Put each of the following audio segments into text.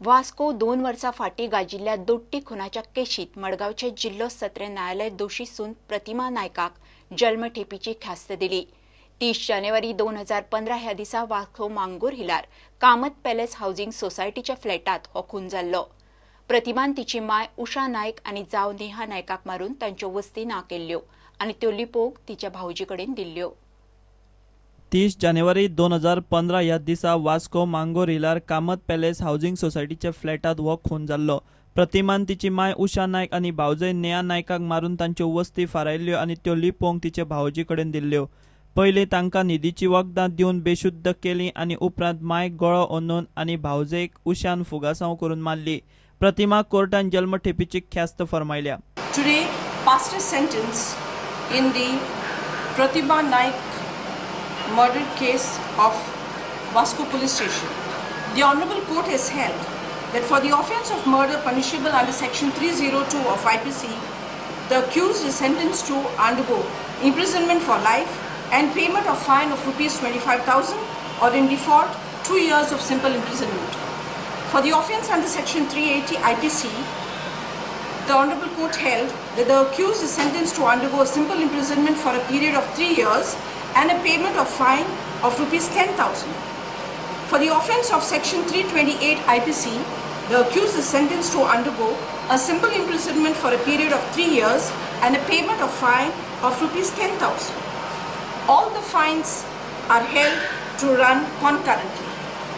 Vasco 2 वर्सां फाटीं गाजिल्ल्या दोट्टी खुनाच्या केशीत मडगांवचे जिल्लो सत्र न्यायालय दोशी सून प्रतिमा नायकाक जल्मठेपीची ख्यास्त दिली. 30 जानेवारी 2015 ह्या दिसा वास्को मांगूर हिलार कामत पॅलेस हाऊसिंग सोसायटीच्या फ्लॅटात हो खून जाल्लो. प्रतिमान तिची माय उषा नायक आनी जाव नेहा नायकाक मारून तांच्यो वस्ती ना केल्ल्यो आनी त्यो लिपोवंक तिच्या भावजी कडेन दिल्ल्यो. 30 जानेवारी 2015 ह्या दिसा वास्को मांगोर हिलार कामत पॅलेस हाऊसिंग सोसायटीच्या फ्लॅटात हो खून जाल्लो. प्रतिमान तिची माय उषा नायक आनी भावजय नेहा नायकाक मारून तांच्यो वस्ती फारायल्ल्यो आनी त्यो लिपोवंक तिचे भावजी कडेन दिल्ल्यो. पयलीं तांकां न्हिदीची वखदां दिवन बेशुद्ध केली आनी उपरांत मायक गळो ओंदून आनी भावजेक उशान फुगासांव करून मारली. प्रतिमाक कोर्टान जल्मठेपीची ख्यास्त फरमायल्या. Today passed a sentence in the Pratibha Naik murder case of Vasco police station. The Honorable Court has held that for the offence of murder punishable under section 302 of IPC, the accused is sentenced to undergo imprisonment for life and payment of fine of rupees 25,000 or in default 2 years of simple imprisonment. For the offence under section 380 IPC, the Honorable Court held that the accused is sentenced to undergo a simple imprisonment for a period of 3 years and a payment of fine of rupees 10,000. For the offence of section 328 IPC, the accused is sentenced to undergo a simple imprisonment for a period of 3 years and a payment of fine of rupees 10,000. All the fines are held to run concurrently.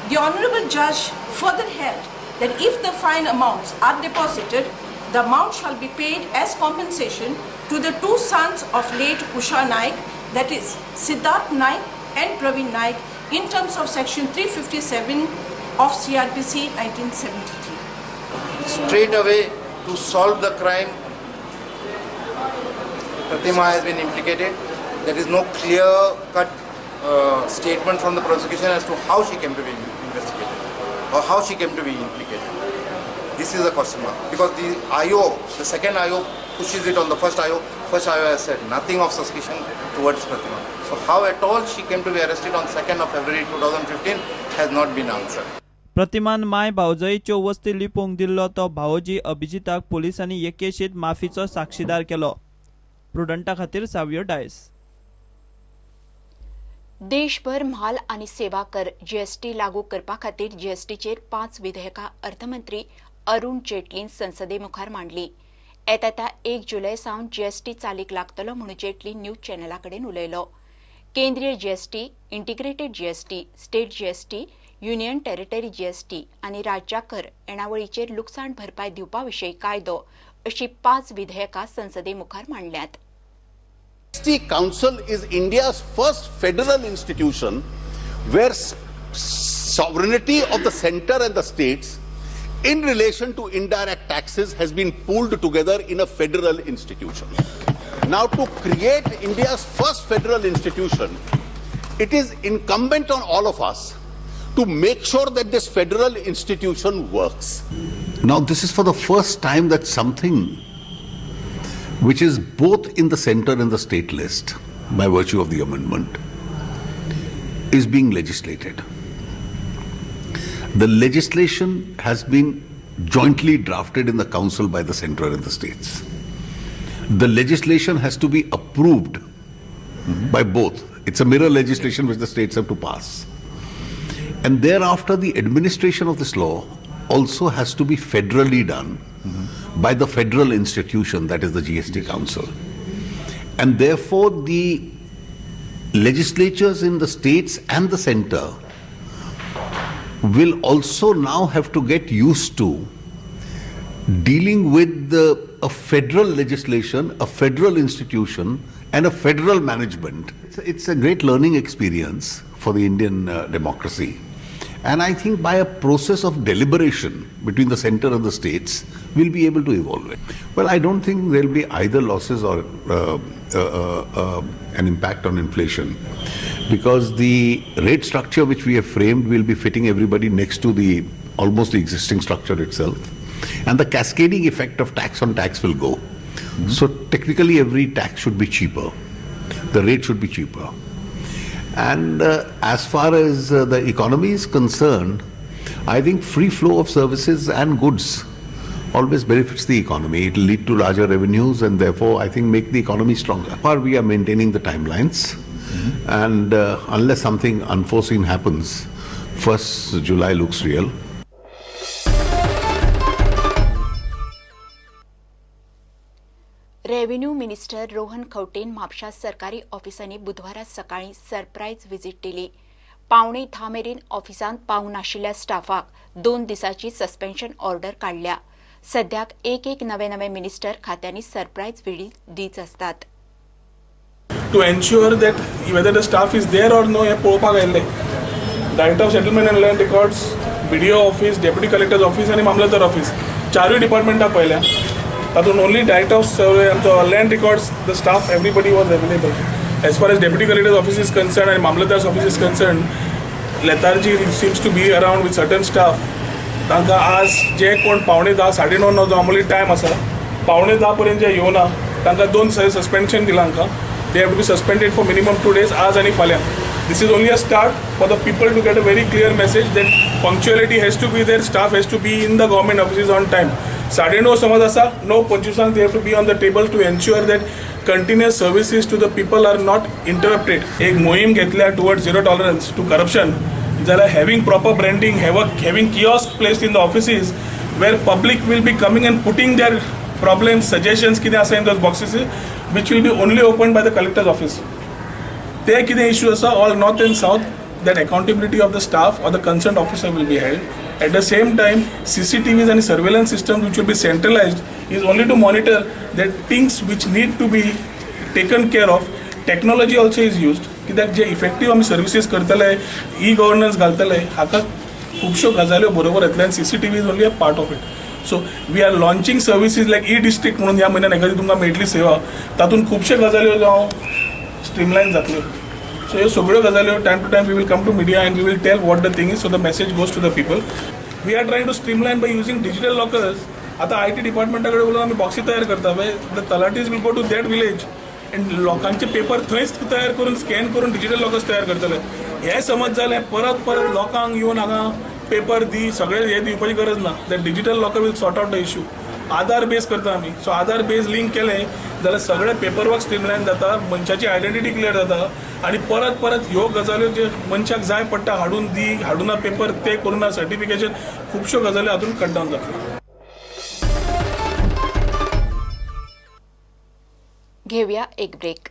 The Honorable Judge further held that if the fine amounts are deposited, the amount shall be paid as compensation to the 2 sons of late Usha Naik, that is Siddharth Naik and Praveen Naik, in terms of section 357 of CRPC 1973. Straight away to solve the crime, Pratima has been implicated. There is no clear-cut statement from the prosecution as to how she came to be investigated or how she came to be implicated. This is a question mark because the IO, the second IO, pushes it on the first IO. First IO has said nothing of suspicion towards Pratima. So how at all she came to be arrested on 2nd of February 2015 has not been answered. प्रतिमान my भावजयच्यो वस्ती लिपोवंक दिल्लो तो भावजी अभिजिताक पोलिसांनी हे केशीत माफीचो साक्षीदार केलो. प्रुडंटा खातीर Savio DISE. देशभर म्हाल आनी सेवा कर जीएसटी लागू करपा खातीर जीएसटीचेर 5 विधेयकां अर्थमंत्री अरुण जेटलीन संसदे मुखार मांडली. येता 1 जुलय सावन जीएसटी चालीक लागतलो म्हणून जेटली न्यूज चॅनला कडेन उलयलो. केंद्रीय GST, integrated GST, state GST, union territory GST आनी राज्या कर येणावळीचेर लुकसाण भरपाय दिवपा विशीं कायदो अशीं 5 विधेयकां संसदे मुखार मांडल्यात. GST Council is India's first federal institution where sovereignty of the center and the states in relation to indirect taxes has been pooled together in a federal institution. Now, to create India's first federal institution, it is incumbent on all of us to make sure that this federal institution works. Now, this is for the first time that something which is both in the center and the state list by virtue of the amendment is being legislated. The legislation has been jointly drafted in the council by the center and the states. The legislation has to be approved by both. It's a mirror legislation which the states have to pass. And thereafter the administration of this law also has to be federally done by the federal institution, that is the GST Council. And therefore the legislatures in the states and the center will also now have to get used to dealing with a federal legislation, a federal institution and a federal management. It's a great learning experience for the Indian democracy. And I think by a process of deliberation between the center and the states, we'll be able to evolve it. Well, I don't think there'll be either losses or an impact on inflation, because the rate structure which we have framed will be fitting everybody next to the almost the existing structure itself. And the cascading effect of tax on tax will go. So technically every tax should be cheaper. The rate should be cheaper. And as far as the economy is concerned, I think free flow of services and goods always benefits the economy. It will lead to larger revenues and therefore I think make the economy stronger. Far we are maintaining the timelines and unless something unforeseen happens, 1st July looks real. Revenue minister Rohan खवटेन म्हापशा सरकारी ऑफिसांनी बुधवारा सकाळी surprise visit दिली. 9:15 मेरेन ऑफिसांत पावूं नाशिल्ल्या स्टाफाक 2 दिसांची सस्पेन्शन ऑर्डर काडल्या. सद्याक एक नवे मिनिस्टर खात्यांनी सरप्राईज व्हिजिट दीत असतात. To ensure that whether the staff is there or no हे पळोवपाक आयिल्ले. Director of settlement and land records, BDO office, deputy collectors office आणि मामलतदार ऑफिस 4 डिपार्टमेंटाक पळयल्या. तातूंत ओनली डायरेक्टर ऑफ आमचो land records the staff everybody was available. As far as deputy collectors office is concern आणि Mamlatdar office is concern, lethargy seems to be around with certain staff. तांकां आज जे कोण 9:15 9:30 जो नॉर्मली टायम आसा 9:15 पर्यंत जे येवना तांकां 2 दिसांचें सस्पेन्शन दिलां आमकां. They have to be suspended for minimum 2 days, आज आणि फाल्यां. This is only a start for the people to get a very clear message that punctuality has to be there, staff has to be in the government offices on time. 9:30 समज आसा, 9:25 they have to be on the table to ensure that continuous services to the people are not interrupted. एक मोहीम घेतल्या towards zero tolerance to corruption. जाल्यार having proper branding, having kiosk placed in the offices where public will be coming and putting their problems, suggestions कितें आसा in those boxes, which will be only opened by the collector's office. There कितें issue आसा all north and south, that accountability of the staff or the concerned officer will be held. At the same time, CCTVs and surveillance systems which will be centralized is only to monitor that things which need to be taken care of. Technology also is used. कित्याक जे effective आमी services करतले, e-governance घालतले, हाका खुबश्यो गजाल्यो बरोबर येतले आनी CCTV is only a part of it. So we are launching services like e-district म्हणून ह्या म्हयन्यान एखादी तुमकां मेळटली सेवा, तातूंत खुबश्यो गजाल्यो जावं स्ट्रीमलायन जातल्यो. सो ह्यो सगळ्यो गजाल्यो time to time we will come to media and we will tell what the thing is, so the message goes to the people. We are trying to streamline by using digital lockers. आता IT डिपार्टमेंटा कडेन उलोवन आमी बॉक्सी तयार करता, the talatis will go to that village and लोकांचे paper थंयच तयार करून स्कॅन करून डिजिटल लॉकर्स तयार करतले. हें समज जालें परत लोकांक येवन हांगा पेपर दी सगळे हे दिवपाची गरज ना. That digital locker will sort out the issue. Aadhaar base करता आमी, सो आधार बेस लिंक केलें जाल्यार सगळे पेपर वर्क स्ट्रीमलायन जाता, मनशाची आयडेंटिटी क्लियर जाता आनी परत ह्यो गजाल्यो जे मनशाक जाय पडटा हाडूना पेपर ते करूना सर्टिफिकेशन, खुबश्यो गजाल्यो हातून कट डावन जातल्यो. घेऊया एक ब्रेक.